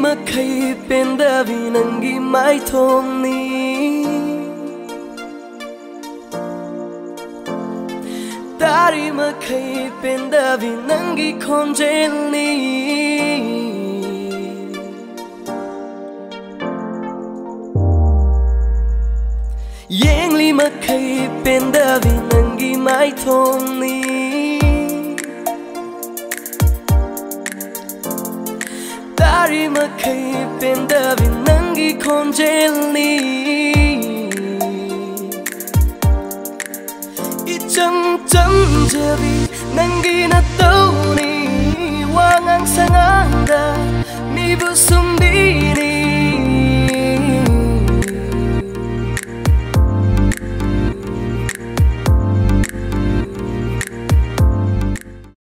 मखै पेंदवी नंगी माई थोंगनी तारी मखै पेंदवी नंगी खोंजेलनी Yengli makai pendavi nangi mai thongni Dari makai pendavi nangi khonjelni